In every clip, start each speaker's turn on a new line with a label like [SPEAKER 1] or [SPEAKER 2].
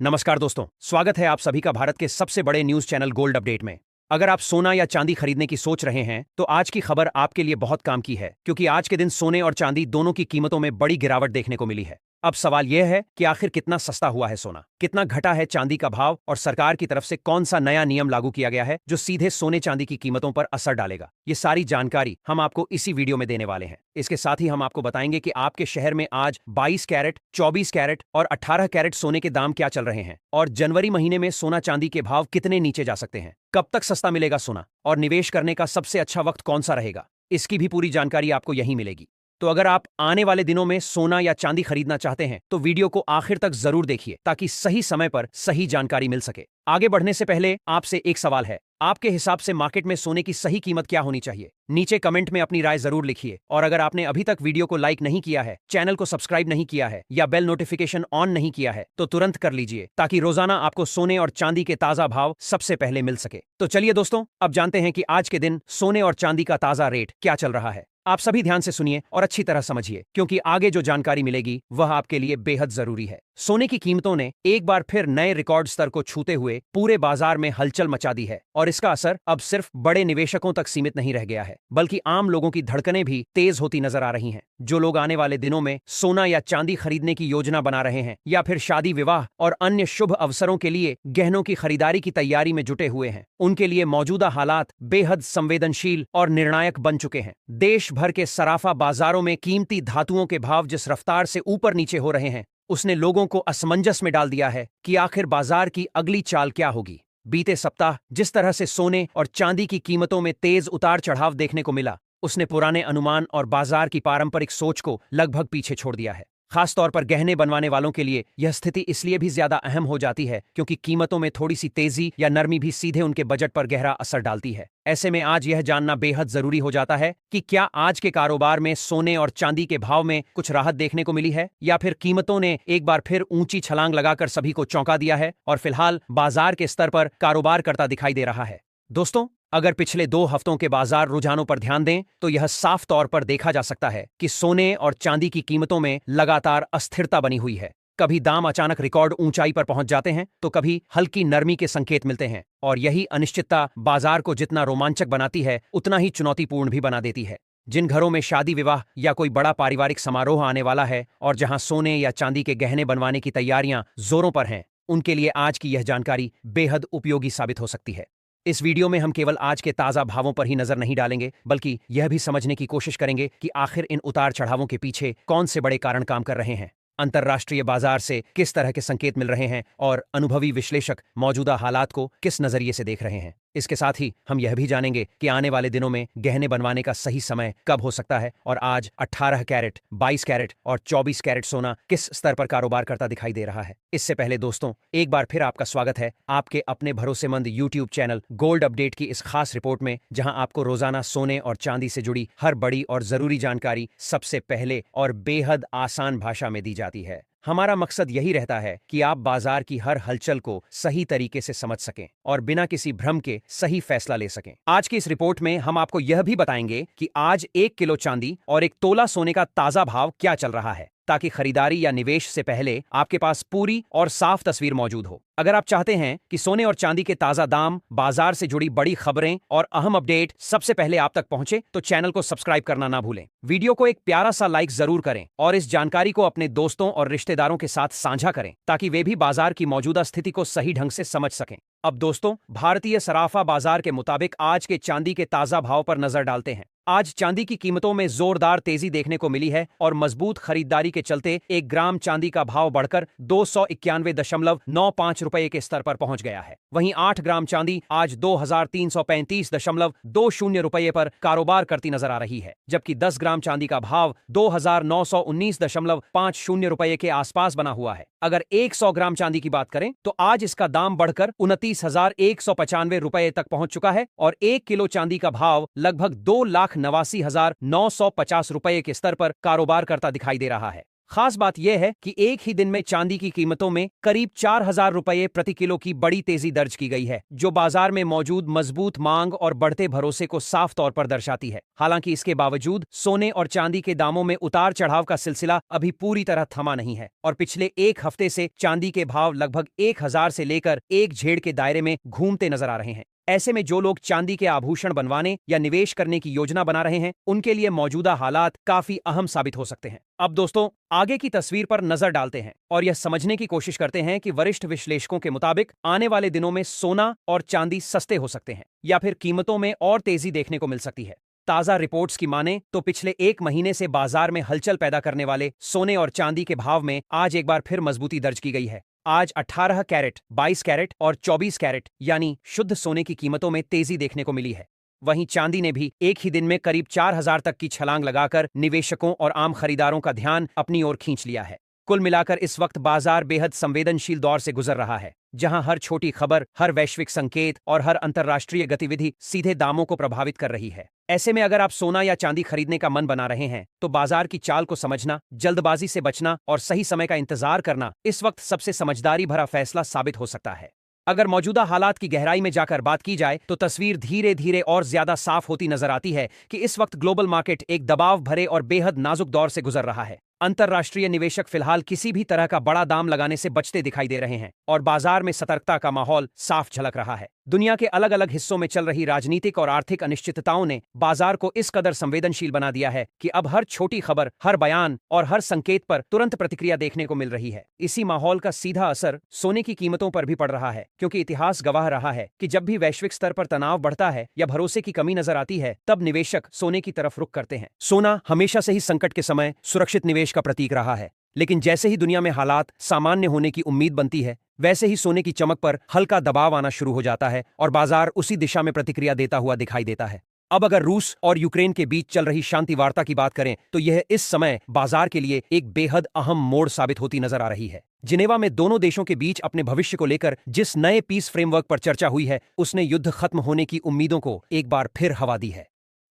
[SPEAKER 1] नमस्कार दोस्तों, स्वागत है आप सभी का भारत के सबसे बड़े न्यूज चैनल गोल्ड अपडेट में। अगर आप सोना या चांदी खरीदने की सोच रहे हैं तो आज की खबर आपके लिए बहुत काम की है, क्योंकि आज के दिन सोने और चांदी दोनों की कीमतों में बड़ी गिरावट देखने को मिली है। अब सवाल यह है कि आखिर कितना सस्ता हुआ है सोना, कितना घटा है चांदी का भाव और सरकार की तरफ से कौन सा नया नियम लागू किया गया है जो सीधे सोने चांदी की कीमतों पर असर डालेगा। ये सारी जानकारी हम आपको इसी वीडियो में देने वाले हैं। इसके साथ ही हम आपको बताएंगे कि आपके शहर में आज 22 कैरेट, 24 कैरेट और 18 कैरेट सोने के दाम क्या चल रहे हैं और जनवरी महीने में सोना चांदी के भाव कितने नीचे जा सकते हैं, कब तक सस्ता मिलेगा सोना और निवेश करने का सबसे अच्छा वक्त कौन सा रहेगा। इसकी भी पूरी जानकारी आपको यहीं मिलेगी। तो अगर आप आने वाले दिनों में सोना या चांदी खरीदना चाहते हैं तो वीडियो को आखिर तक जरूर देखिए, ताकि सही समय पर सही जानकारी मिल सके। आगे बढ़ने से पहले आपसे एक सवाल है, आपके हिसाब से मार्केट में सोने की सही कीमत क्या होनी चाहिए? नीचे कमेंट में अपनी राय जरूर लिखिए। और अगर आपने अभी तक वीडियो को लाइक नहीं किया है, चैनल को सब्सक्राइब नहीं किया है या बेल नोटिफिकेशन ऑन नहीं किया है तो तुरंत कर लीजिए, ताकि रोजाना आपको सोने और चांदी के ताजा भाव सबसे पहले मिल सके। तो चलिए दोस्तों, अब जानते हैं कि आज के दिन सोने और चांदी का ताजा रेट क्या चल रहा है। आप सभी ध्यान से सुनिए और अच्छी तरह समझिए, क्योंकि आगे जो जानकारी मिलेगी वह आपके लिए बेहद जरूरी है। सोने की कीमतों ने एक बार फिर नए रिकॉर्ड स्तर को छूते हुए पूरे बाजार में हलचल मचा दी है और इसका असर अब सिर्फ बड़े निवेशकों तक सीमित नहीं रह गया है, बल्कि आम लोगों की धड़कनें भी तेज होती नजर आ रही हैं। जो लोग आने वाले दिनों में सोना या चांदी खरीदने की योजना बना रहे हैं या फिर शादी विवाह और अन्य शुभ अवसरों के लिए गहनों की खरीदारी की तैयारी में जुटे हुए हैं, उनके लिए मौजूदा हालात बेहद संवेदनशील और निर्णायक बन चुके हैं। देश भर के सराफा बाजारों में कीमती धातुओं के भाव जिस रफ्तार से ऊपर नीचे हो रहे हैं, उसने लोगों को असमंजस में डाल दिया है कि आखिर बाजार की अगली चाल क्या होगी। बीते सप्ताह जिस तरह से सोने और चांदी की कीमतों में तेज उतार चढ़ाव देखने को मिला, उसने पुराने अनुमान और बाजार की पारंपरिक सोच को लगभग पीछे छोड़ दिया है। खासतौर पर गहने बनवाने वालों के लिए यह स्थिति इसलिए भी ज्यादा अहम हो जाती है क्योंकि कीमतों में थोड़ी सी तेजी या नरमी भी सीधे उनके बजट पर गहरा असर डालती है। ऐसे में आज यह जानना बेहद जरूरी हो जाता है कि क्या आज के कारोबार में सोने और चांदी के भाव में कुछ राहत देखने को मिली है, या फिर कीमतों ने एक बार फिर ऊंची छलांग लगाकर सभी को चौंका दिया है और फिलहाल बाजार के स्तर पर कारोबार करता दिखाई दे रहा है। दोस्तों, अगर पिछले 2 हफ्तों के बाजार रुझानों पर ध्यान दें तो यह साफ तौर पर देखा जा सकता है कि सोने और चांदी की कीमतों में लगातार अस्थिरता बनी हुई है। कभी दाम अचानक रिकॉर्ड ऊंचाई पर पहुंच जाते हैं तो कभी हल्की नरमी के संकेत मिलते हैं, और यही अनिश्चितता बाजार को जितना रोमांचक बनाती है उतना ही चुनौतीपूर्ण भी बना देती है। जिन घरों में शादी विवाह या कोई बड़ा पारिवारिक समारोह आने वाला है और जहां सोने या चांदी के गहने बनवाने की तैयारियां जोरों पर हैं, उनके लिए आज की यह जानकारी बेहद उपयोगी साबित हो सकती है। इस वीडियो में हम केवल आज के ताजा भावों पर ही नजर नहीं डालेंगे, बल्कि यह भी समझने की कोशिश करेंगे कि आखिर इन उतार चढ़ावों के पीछे कौन से बड़े कारण काम कर रहे हैं, अंतर्राष्ट्रीय बाजार से किस तरह के संकेत मिल रहे हैं और अनुभवी विश्लेषक मौजूदा हालात को किस नजरिए से देख रहे हैं। इसके साथ ही हम यह भी जानेंगे कि आने वाले दिनों में गहने बनवाने का सही समय कब हो सकता है और आज 18 कैरेट, 22 कैरेट और 24 कैरेट सोना किस स्तर पर कारोबार करता दिखाई दे रहा है। इससे पहले दोस्तों, एक बार फिर आपका स्वागत है आपके अपने भरोसेमंद यूट्यूब चैनल गोल्ड अपडेट की इस खास रिपोर्ट में, जहां आपको रोजाना सोने और चांदी से जुड़ी हर बड़ी और जरूरी जानकारी सबसे पहले और बेहद आसान भाषा में दी जाती है। हमारा मकसद यही रहता है कि आप बाजार की हर हलचल को सही तरीके से समझ सकें और बिना किसी भ्रम के सही फैसला ले सकें। आज की इस रिपोर्ट में हम आपको यह भी बताएंगे कि आज 1 किलो चांदी और 1 तोला सोने का ताजा भाव क्या चल रहा है, ताकि खरीदारी या निवेश से पहले आपके पास पूरी और साफ तस्वीर मौजूद हो। अगर आप चाहते हैं कि सोने और चांदी के ताजा दाम, बाजार से जुड़ी बड़ी खबरें और अहम अपडेट सबसे पहले आप तक पहुंचे, तो चैनल को सब्सक्राइब करना ना भूलें। वीडियो को एक प्यारा सा लाइक जरूर करें और इस जानकारी को अपने दोस्तों और रिश्तेदारों के साथ साझा करें, ताकि वे भी बाजार की मौजूदा स्थिति को सही ढंग से समझ सकें। अब दोस्तों, भारतीय सराफा बाजार के मुताबिक आज के चांदी के ताजा भाव पर नजर डालते हैं। आज चांदी की कीमतों में जोरदार तेजी देखने को मिली है और मजबूत खरीदारी के चलते 1 ग्राम चांदी का भाव बढ़कर 291.95 रुपए के स्तर पर पहुंच गया है। वहीं 8 ग्राम चांदी आज 2335.20 रुपए पर कारोबार करती नजर आ रही है, जबकि 10 ग्राम चांदी का भाव 2919.50 रुपए के आसपास बना हुआ है। अगर 100 ग्राम चांदी की बात करें तो आज इसका दाम बढ़कर 29,195 रुपए तक पहुंच चुका है और 1 किलो चांदी का भाव लगभग 2,89,950 रुपए के स्तर पर कारोबार करता दिखाई दे रहा है। खास बात यह है कि एक ही दिन में चांदी की कीमतों में करीब 4,000 रुपये प्रति किलो की बड़ी तेजी दर्ज की गई है, जो बाजार में मौजूद मजबूत मांग और बढ़ते भरोसे को साफ तौर पर दर्शाती है। हालांकि इसके बावजूद सोने और चांदी के दामों में उतार चढ़ाव का सिलसिला अभी पूरी तरह थमा नहीं है और पिछले एक हफ्ते से चांदी के भाव लगभग 1,000 से लेकर एक झेड़ के दायरे में घूमते नजर आ रहे हैं। ऐसे में जो लोग चांदी के आभूषण बनवाने या निवेश करने की योजना बना रहे हैं, उनके लिए मौजूदा हालात काफी अहम साबित हो सकते हैं। अब दोस्तों, आगे की तस्वीर पर नजर डालते हैं और यह समझने की कोशिश करते हैं कि वरिष्ठ विश्लेषकों के मुताबिक आने वाले दिनों में सोना और चांदी सस्ते हो सकते हैं या फिर कीमतों में और तेजी देखने को मिल सकती है। ताजा रिपोर्ट्स की माने तो पिछले एक महीने से बाजार में हलचल पैदा करने वाले सोने और चांदी के भाव में आज एक बार फिर मजबूती दर्ज की गई है। आज 18 कैरेट, 22 कैरेट और 24 कैरेट यानी शुद्ध सोने की कीमतों में तेजी देखने को मिली है। वहीं चांदी ने भी एक ही दिन में करीब 4,000 तक की छलांग लगाकर निवेशकों और आम खरीदारों का ध्यान अपनी ओर खींच लिया है। कुल मिलाकर इस वक्त बाजार बेहद संवेदनशील दौर से गुजर रहा है, जहां हर छोटी खबर, हर वैश्विक संकेत और हर अंतर्राष्ट्रीय गतिविधि सीधे दामों को प्रभावित कर रही है। ऐसे में अगर आप सोना या चांदी खरीदने का मन बना रहे हैं, तो बाजार की चाल को समझना, जल्दबाजी से बचना और सही समय का इंतजार करना इस वक्त सबसे समझदारी भरा फैसला साबित हो सकता है। अगर मौजूदा हालात की गहराई में जाकर बात की जाए तो तस्वीर धीरे धीरे और ज्यादा साफ होती नजर आती है कि इस वक्त ग्लोबल मार्केट एक दबाव भरे और बेहद नाजुक दौर से गुजर रहा है। अंतर्राष्ट्रीय निवेशक फिलहाल किसी भी तरह का बड़ा दाम लगाने से बचते दिखाई दे रहे हैं और बाजार में सतर्कता का माहौल साफ झलक रहा है। दुनिया के अलग अलग हिस्सों में चल रही राजनीतिक और आर्थिक अनिश्चितताओं ने बाजार को इस कदर संवेदनशील बना दिया है कि अब हर छोटी खबर, हर बयान और हर संकेत पर तुरंत प्रतिक्रिया देखने को मिल रही है। इसी माहौल का सीधा असर सोने की कीमतों पर भी पड़ रहा है, क्योंकि इतिहास गवाह रहा है कि जब भी वैश्विक स्तर पर तनाव बढ़ता है या भरोसे की कमी नजर आती है, तब निवेशक सोने की तरफ रुख करते हैं। सोना हमेशा से ही संकट के समय सुरक्षित निवेश का प्रतीक रहा है, लेकिन जैसे ही दुनिया में हालात सामान्य होने की उम्मीद बनती है, वैसे ही सोने की चमक पर हल्का दबाव आना शुरू हो जाता है और बाजार उसी दिशा में प्रतिक्रिया देता हुआ दिखाई देता है। अब अगर रूस और यूक्रेन के बीच चल रही शांति वार्ता की बात करें, तो यह इस समय बाजार के लिए एक बेहद अहम मोड़ साबित होती नजर आ रही है। जिनेवा में दोनों देशों के बीच अपने भविष्य को लेकर जिस नए पीस फ्रेमवर्क पर चर्चा हुई है, उसने युद्ध खत्म होने की उम्मीदों को एक बार फिर हवा दी है।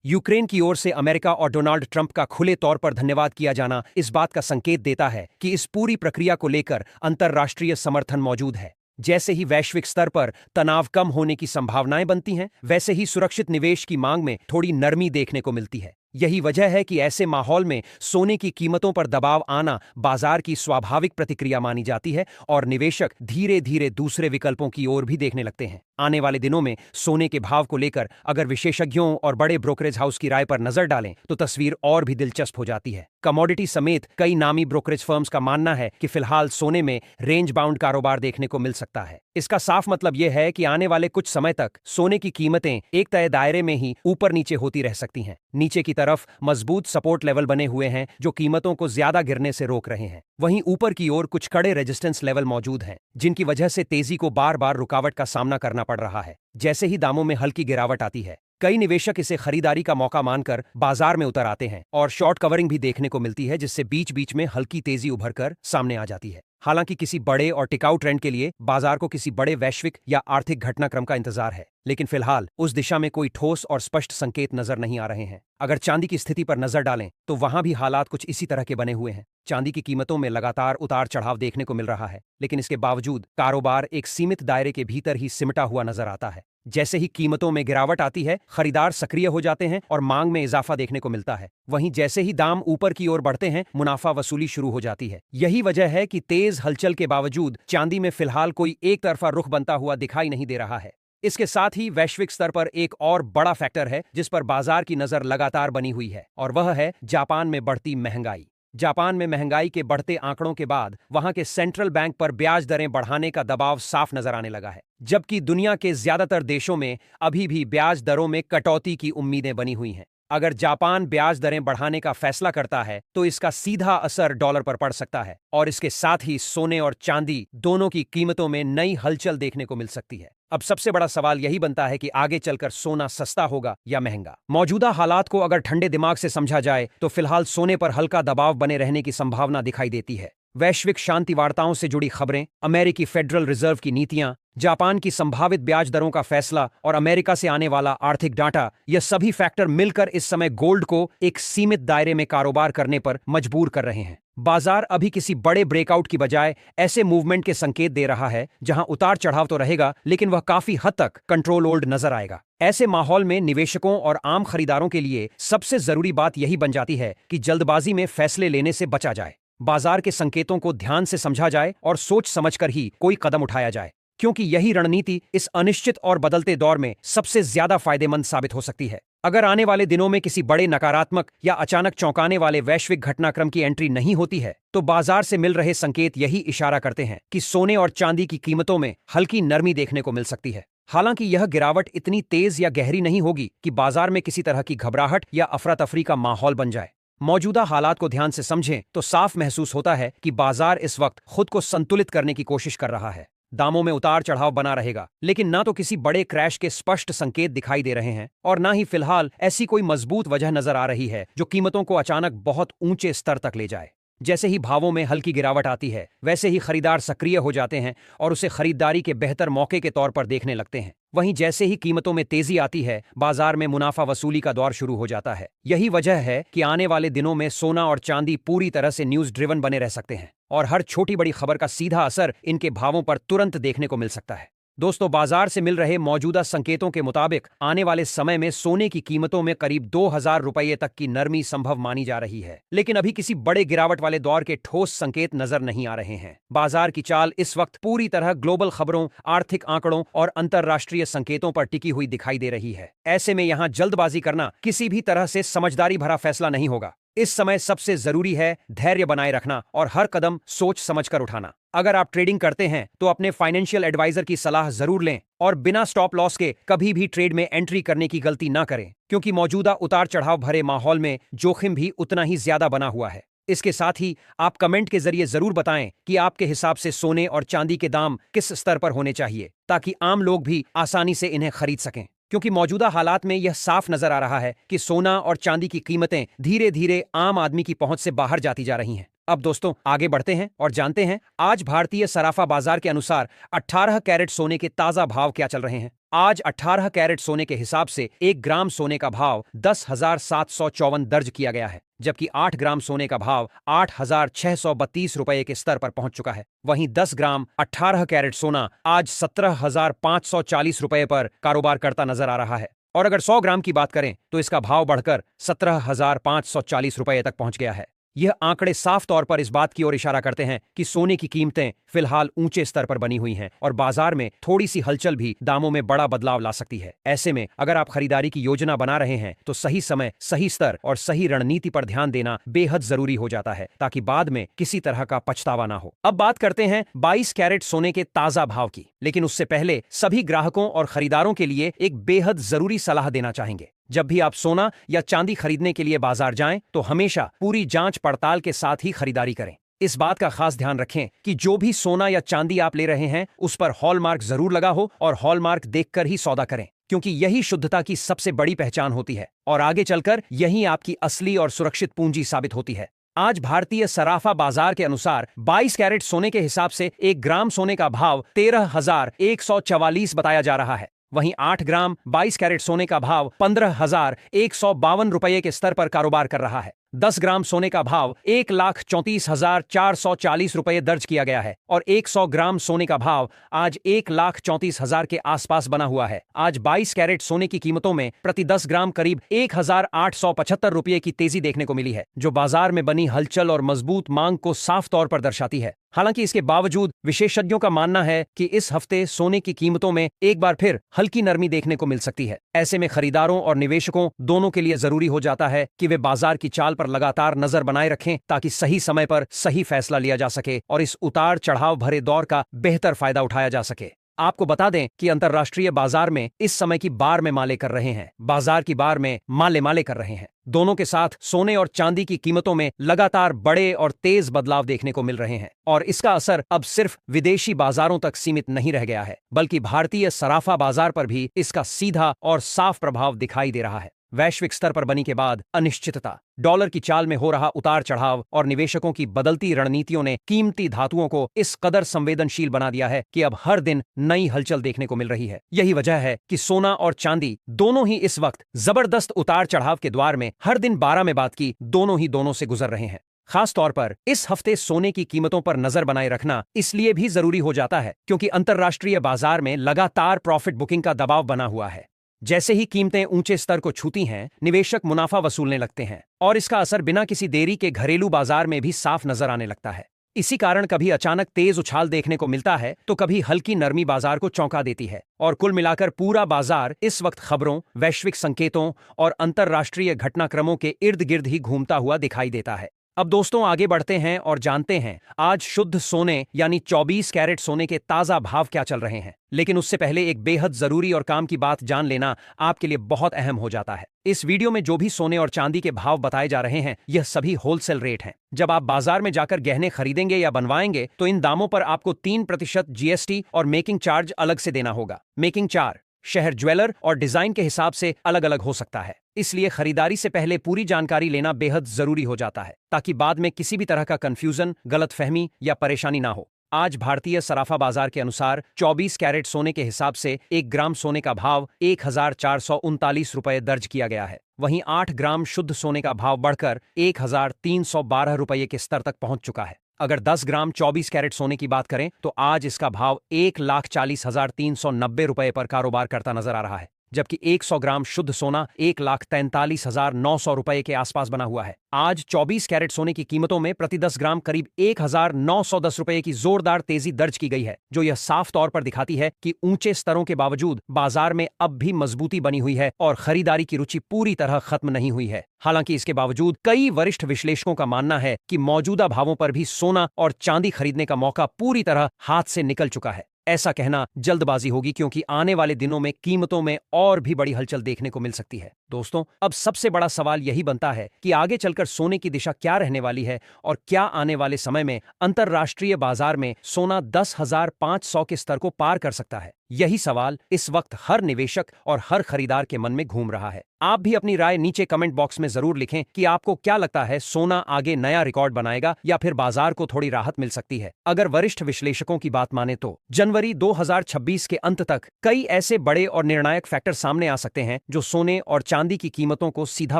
[SPEAKER 1] यूक्रेन की ओर से अमेरिका और डोनाल्ड ट्रंप का खुले तौर पर धन्यवाद किया जाना इस बात का संकेत देता है कि इस पूरी प्रक्रिया को लेकर अंतर्राष्ट्रीय समर्थन मौजूद है। जैसे ही वैश्विक स्तर पर तनाव कम होने की संभावनाएं बनती हैं, वैसे ही सुरक्षित निवेश की मांग में थोड़ी नरमी देखने को मिलती है। यही वजह है कि ऐसे माहौल में सोने की कीमतों पर दबाव आना बाजार की स्वाभाविक प्रतिक्रिया मानी जाती है और निवेशक धीरे धीरे दूसरे विकल्पों की ओर भी देखने लगते हैं। आने वाले दिनों में सोने के भाव को लेकर अगर विशेषज्ञों और बड़े ब्रोकरेज हाउस की राय पर नजर डालें, तो तस्वीर और भी दिलचस्प हो जाती है। कमोडिटी समेत कई नामी ब्रोकरेज फर्म्स का मानना है कि फिलहाल सोने में रेंज बाउंड कारोबार देखने को मिल सकता है। इसका साफ मतलब यह है कि आने वाले कुछ समय तक सोने की कीमतें एक तय दायरे में ही ऊपर नीचे होती रह सकती हैं। नीचे की तरफ मजबूत सपोर्ट लेवल बने हुए हैं जो कीमतों को ज्यादा गिरने से रोक रहे हैं। वहीं ऊपर की ओर कुछ कड़े रेजिस्टेंस लेवल मौजूद हैं, जिनकी वजह से तेजी को बार बार रुकावट का सामना करना पड़ रहा है। जैसे ही दामों में हल्की गिरावट आती है, कई निवेशक इसे खरीदारी का मौका मानकर बाजार में उतर आते हैं और शॉर्ट कवरिंग भी देखने को मिलती है, जिससे बीच बीच में हल्की तेजी उभर कर सामने आ जाती है। हालांकि किसी बड़े और टिकाऊ ट्रेंड के लिए बाजार को किसी बड़े वैश्विक या आर्थिक घटनाक्रम का इंतजार है, लेकिन फिलहाल उस दिशा में कोई ठोस और स्पष्ट संकेत नजर नहीं आ रहे हैं। अगर चांदी की स्थिति पर नजर डालें, तो वहां भी हालात कुछ इसी तरह के बने हुए हैं। चांदी की कीमतों में लगातार उतार चढ़ाव देखने को मिल रहा है, लेकिन इसके बावजूद कारोबार एक सीमित दायरे के भीतर ही सिमटा हुआ नजर आता है। जैसे ही कीमतों में गिरावट आती है, खरीदार सक्रिय हो जाते हैं और मांग में इजाफा देखने को मिलता है। वहीं जैसे ही दाम ऊपर की ओर बढ़ते हैं, मुनाफा वसूली शुरू हो जाती है। यही वजह है कि तेज हलचल के बावजूद चांदी में फिलहाल कोई एक तरफा रुख बनता हुआ दिखाई नहीं दे रहा है। इसके साथ ही वैश्विक स्तर पर एक और बड़ा फैक्टर है जिस पर बाजार की नजर लगातार बनी हुई है, और वह है जापान में बढ़ती महंगाई। जापान में महंगाई के बढ़ते आंकड़ों के बाद वहां के सेंट्रल बैंक पर ब्याज दरें बढ़ाने का दबाव साफ नजर आने लगा है, जबकि दुनिया के ज्यादातर देशों में अभी भी ब्याज दरों में कटौती की उम्मीदें बनी हुई हैं। अगर जापान ब्याज दरें बढ़ाने का फैसला करता है, तो इसका सीधा असर डॉलर पर पड़ सकता है और इसके साथ ही सोने और चांदी दोनों की कीमतों में नई हलचल देखने को मिल सकती है। अब सबसे बड़ा सवाल यही बनता है कि आगे चलकर सोना सस्ता होगा या महंगा। मौजूदा हालात को अगर ठंडे दिमाग से समझा जाए, तो फिलहाल सोने पर हल्का दबाव बने रहने की संभावना दिखाई देती है। वैश्विक शांति वार्ताओं से जुड़ी खबरें, अमेरिकी फेडरल रिजर्व की नीतियां, जापान की संभावित ब्याज दरों का फैसला और अमेरिका से आने वाला आर्थिक डाटा, यह सभी फैक्टर मिलकर इस समय गोल्ड को एक सीमित दायरे में कारोबार करने पर मजबूर कर रहे हैं। बाजार अभी किसी बड़े ब्रेकआउट की बजाय ऐसे मूवमेंट के संकेत दे रहा है जहां उतार चढ़ाव तो रहेगा, लेकिन वह काफी हद तक कंट्रोल्ड नजर आएगा। ऐसे माहौल में निवेशकों और आम खरीदारों के लिए सबसे जरूरी बात यही बन जाती है कि जल्दबाजी में फैसले लेने से बचा जाए। बाजार के संकेतों को ध्यान से समझा जाए और सोच समझकर ही कोई कदम उठाया जाए, क्योंकि यही रणनीति इस अनिश्चित और बदलते दौर में सबसे ज्यादा फायदेमंद साबित हो सकती है। अगर आने वाले दिनों में किसी बड़े नकारात्मक या अचानक चौंकाने वाले वैश्विक घटनाक्रम की एंट्री नहीं होती है, तो बाजार से मिल रहे संकेत यही इशारा करते हैं कि सोने और चांदी की कीमतों में हल्की नरमी देखने को मिल सकती है। हालांकि यह गिरावट इतनी तेज या गहरी नहीं होगी कि बाजार में किसी तरह की घबराहट या अफरा तफरी का माहौल बन जाए। मौजूदा हालात को ध्यान से समझें तो साफ महसूस होता है कि बाजार इस वक्त खुद को संतुलित करने की कोशिश कर रहा है। दामों में उतार चढ़ाव बना रहेगा, लेकिन ना तो किसी बड़े क्रैश के स्पष्ट संकेत दिखाई दे रहे हैं और ना ही फिलहाल ऐसी कोई मजबूत वजह नजर आ रही है जो कीमतों को अचानक बहुत ऊंचे स्तर तक ले जाए। जैसे ही भावों में हल्की गिरावट आती है, वैसे ही खरीदार सक्रिय हो जाते हैं और उसे खरीदारी के बेहतर मौके के तौर पर देखने लगते हैं। वहीं जैसे ही कीमतों में तेजी आती है, बाजार में मुनाफा वसूली का दौर शुरू हो जाता है। यही वजह है कि आने वाले दिनों में सोना और चांदी पूरी तरह से न्यूज ड्रिवन बने रह सकते हैं और हर छोटी बड़ी खबर का सीधा असर इनके भावों पर तुरंत देखने को मिल सकता है। दोस्तों, बाजार से मिल रहे मौजूदा संकेतों के मुताबिक आने वाले समय में सोने की कीमतों में करीब 2000 रुपये तक की नरमी संभव मानी जा रही है, लेकिन अभी किसी बड़े गिरावट वाले दौर के ठोस संकेत नजर नहीं आ रहे हैं। बाजार की चाल इस वक्त पूरी तरह ग्लोबल खबरों, आर्थिक आंकड़ों और अंतर्राष्ट्रीय संकेतों पर टिकी हुई दिखाई दे रही है। ऐसे में यहां जल्दबाजी करना किसी भी तरह से समझदारी भरा फैसला नहीं होगा। इस समय सबसे जरूरी है धैर्य बनाए रखना और हर कदम सोच समझकर उठाना। अगर आप ट्रेडिंग करते हैं तो अपने फाइनेंशियल एडवाइजर की सलाह जरूर लें और बिना स्टॉप लॉस के कभी भी ट्रेड में एंट्री करने की गलती ना करें, क्योंकि मौजूदा उतार चढ़ाव भरे माहौल में जोखिम भी उतना ही ज्यादा बना हुआ है। इसके साथ ही आप कमेंट के जरिए जरूर बताएं कि आपके हिसाब से सोने और चांदी के दाम किस स्तर पर होने चाहिए, ताकि आम लोग भी आसानी से इन्हें खरीद सकें। क्योंकि मौजूदा हालात में यह साफ नजर आ रहा है कि सोना और चांदी की कीमतें धीरे धीरे आम आदमी की पहुंच से बाहर जाती जा रही हैं। अब दोस्तों, आगे बढ़ते हैं और जानते हैं आज भारतीय सराफा बाजार के अनुसार 18 कैरेट सोने के ताजा भाव क्या चल रहे हैं। आज 18 कैरेट सोने के हिसाब से 1 ग्राम सोने का भाव 10,754 दर्ज किया गया है, जबकि 8 ग्राम सोने का भाव 8,632 रुपये के स्तर पर पहुंच चुका है। वहीं 10 ग्राम 18 कैरेट सोना आज 17,540 रुपये पर कारोबार करता नजर आ रहा है और अगर 100 ग्राम की बात करें तो इसका भाव बढ़कर 17,540 रुपये तक पहुंच गया है। यह आंकड़े साफ तौर पर इस बात की ओर इशारा करते हैं कि सोने की कीमतें फिलहाल ऊंचे स्तर पर बनी हुई हैं और बाजार में थोड़ी सी हलचल भी दामों में बड़ा बदलाव ला सकती है। ऐसे में अगर आप खरीदारी की योजना बना रहे हैं तो सही समय, सही स्तर और सही रणनीति पर ध्यान देना बेहद जरूरी हो जाता है, ताकि बाद में किसी तरह का पछतावा ना हो। अब बात करते हैं 22 कैरेट सोने के ताजा भाव की, लेकिन उससे पहले सभी ग्राहकों और खरीदारों के लिए एक बेहद जरूरी सलाह देना चाहेंगे। जब भी आप सोना या चांदी खरीदने के लिए बाजार जाएं तो हमेशा पूरी जांच पड़ताल के साथ ही खरीदारी करें। इस बात का खास ध्यान रखें कि जो भी सोना या चांदी आप ले रहे हैं उस पर हॉलमार्क जरूर लगा हो और हॉलमार्क देखकर ही सौदा करें, क्योंकि यही शुद्धता की सबसे बड़ी पहचान होती है और आगे चलकर यही आपकी असली और सुरक्षित पूंजी साबित होती है। आज भारतीय सराफा बाजार के अनुसार 22 कैरेट सोने के हिसाब से 1 ग्राम सोने का भाव 13,144 बताया जा रहा है। वहीं 8 ग्राम 22 कैरेट सोने का भाव 15,152 रुपये के स्तर पर कारोबार कर रहा है। 10 ग्राम सोने का भाव 1,34,440 रुपये दर्ज किया गया है और 100 ग्राम सोने का भाव आज 1,34,000 के आसपास बना हुआ है। आज 22 कैरेट सोने की कीमतों में प्रति 10 ग्राम करीब 1,875 रुपये की तेजी देखने को मिली है, जो बाजार में बनी हलचल और मजबूत मांग को साफ तौर पर दर्शाती है। हालांकि इसके बावजूद विशेषज्ञों का मानना है कि इस हफ्ते सोने की कीमतों में एक बार फिर हल्की नरमी देखने को मिल सकती है। ऐसे में खरीदारों और निवेशकों दोनों के लिए जरूरी हो जाता है कि वे बाजार की चाल पर लगातार नजर बनाए रखें, ताकि सही समय पर सही फैसला लिया जा सके और इस उतार चढ़ाव भरे दौर का बेहतर फायदा उठाया जा सके। आपको बता दें कि अंतर्राष्ट्रीय बाजार में इस समय की बार में माले कर रहे हैं, बाजार की बार में माले कर रहे हैं। दोनों के साथ सोने और चांदी की कीमतों में लगातार बड़े और तेज बदलाव देखने को मिल रहे हैं और इसका असर अब सिर्फ विदेशी बाजारों तक सीमित नहीं रह गया है, बल्कि भारतीय सराफा बाजार पर भी इसका सीधा और साफ प्रभाव दिखाई दे रहा है। वैश्विक स्तर पर बनी के बाद अनिश्चितता, डॉलर की चाल में हो रहा उतार चढ़ाव और निवेशकों की बदलती रणनीतियों ने कीमती धातुओं को इस कदर संवेदनशील बना दिया है कि अब हर दिन नई हलचल देखने को मिल रही है। यही वजह है कि सोना और चांदी दोनों ही इस वक्त जबरदस्त उतार चढ़ाव के द्वार में हर दिन 12 में बात की दोनों से गुजर रहे हैं। खास तौर पर इस हफ्ते सोने की कीमतों पर नजर बनाए रखना इसलिए भी जरूरी हो जाता है क्योंकि अंतर्राष्ट्रीय बाजार में लगातार प्रॉफिट बुकिंग का दबाव बना हुआ है। जैसे ही कीमतें ऊंचे स्तर को छूती हैं, निवेशक मुनाफा वसूलने लगते हैं और इसका असर बिना किसी देरी के घरेलू बाजार में भी साफ नजर आने लगता है। इसी कारण कभी अचानक तेज उछाल देखने को मिलता है तो कभी हल्की नरमी बाजार को चौंका देती है और कुल मिलाकर पूरा बाजार इस वक्त खबरों, वैश्विक संकेतों और अंतर्राष्ट्रीय घटनाक्रमों के इर्द गिर्द ही घूमता हुआ दिखाई देता है। अब दोस्तों आगे बढ़ते हैं और जानते हैं आज शुद्ध सोने यानी 24 कैरेट सोने के ताजा भाव क्या चल रहे हैं। लेकिन उससे पहले एक बेहद जरूरी और काम की बात जान लेना आपके लिए बहुत अहम हो जाता है। इस वीडियो में जो भी सोने और चांदी के भाव बताए जा रहे हैं यह सभी होलसेल रेट हैं। जब आप बाजार में जाकर गहने खरीदेंगे या बनवाएंगे तो इन दामों पर आपको 3% जीएसटी और मेकिंग चार्ज अलग से देना होगा। मेकिंग चार्ज शहर, ज्वेलर और डिजाइन के हिसाब से अलग अलग हो सकता है, इसलिए खरीदारी से पहले पूरी जानकारी लेना बेहद जरूरी हो जाता है ताकि बाद में किसी भी तरह का कंफ्यूजन, गलतफहमी या परेशानी ना हो। आज भारतीय सराफा बाजार के अनुसार 24 कैरेट सोने के हिसाब से 1 ग्राम सोने का भाव 1439 रुपये दर्ज किया गया है। वहीं 8 ग्राम शुद्ध सोने का भाव बढ़कर 1312 रुपये के स्तर तक पहुंच चुका है। अगर 10 ग्राम 24 कैरेट सोने की बात करें तो आज इसका भाव 1,40,390 रुपये पर कारोबार करता नजर आ रहा है, जबकि 100 ग्राम शुद्ध सोना 1,43,900 रुपये के आसपास बना हुआ है। आज 24 कैरेट सोने की कीमतों में प्रति 10 ग्राम करीब 1,910 रुपये की जोरदार तेजी दर्ज की गई है, जो यह साफ तौर पर दिखाती है कि ऊंचे स्तरों के बावजूद बाजार में अब भी मजबूती बनी हुई है और खरीदारी की रुचि पूरी तरह खत्म नहीं हुई है। हालांकि इसके बावजूद कई वरिष्ठ विश्लेषकों का मानना है कि मौजूदा भावों पर भी सोना और चांदी खरीदने का मौका पूरी तरह हाथ से निकल चुका है। ऐसा कहना जल्दबाजी होगी क्योंकि आने वाले दिनों में कीमतों में और भी बड़ी हलचल देखने को मिल सकती है। दोस्तों, अब सबसे बड़ा सवाल यही बनता है कि आगे चलकर सोने की दिशा क्या रहने वाली है और क्या आने वाले समय में अंतर्राष्ट्रीय बाजार में सोना 10,500 के स्तर को पार कर सकता है। यही सवाल इस वक्त हर निवेशक और हर खरीदार के मन में घूम रहा है। आप भी अपनी राय नीचे कमेंट बॉक्स में जरूर लिखें कि आपको क्या लगता है, सोना आगे नया रिकॉर्ड बनाएगा या फिर बाजार को थोड़ी राहत मिल सकती है। अगर वरिष्ठ विश्लेषकों की बात माने तो जनवरी 2026 के अंत तक कई ऐसे बड़े और निर्णायक फैक्टर सामने आ सकते हैं जो सोने और चांदी की कीमतों को सीधा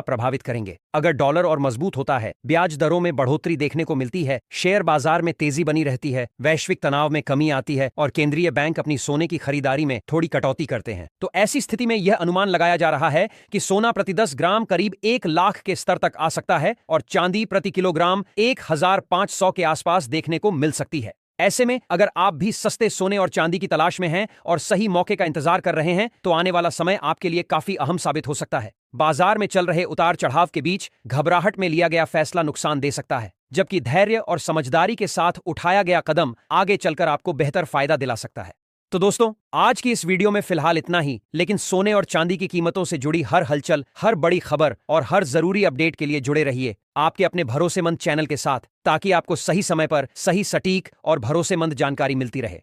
[SPEAKER 1] प्रभावित करेंगे। अगर डॉलर और मजबूत होता है, ब्याज दरों में बढ़ोतरी देखने को मिलती है, शेयर बाजार में तेजी बनी रहती है, वैश्विक तनाव में कमी आती है और केंद्रीय बैंक अपनी सोने की खरीदारी में थोड़ी कटौती करते हैं, तो ऐसी स्थिति में यह अनुमान लगाया जा रहा है कि सोना प्रति 10 ग्राम करीब 1 लाख के स्तर तक आ सकता है और चांदी प्रति किलोग्राम 1,500 के आसपास देखने को मिल सकती है। ऐसे में अगर आप भी सस्ते सोने और चांदी की तलाश में हैं और सही मौके का इंतजार कर रहे हैं तो आने वाला समय आपके लिए काफी अहम साबित हो सकता है। बाजार में चल रहे उतार चढ़ाव के बीच घबराहट में लिया गया फैसला नुकसान दे सकता है, जबकि धैर्य और समझदारी के साथ उठाया गया कदम आगे चलकर आपको बेहतर फायदा दिला सकता है। तो दोस्तों, आज की इस वीडियो में फिलहाल इतना ही, लेकिन सोने और चांदी की कीमतों से जुड़ी हर हलचल, हर बड़ी खबर और हर जरूरी अपडेट के लिए जुड़े रहिए आपके अपने भरोसेमंद चैनल के साथ, ताकि आपको सही समय पर सही, सटीक और भरोसेमंद जानकारी मिलती रहे।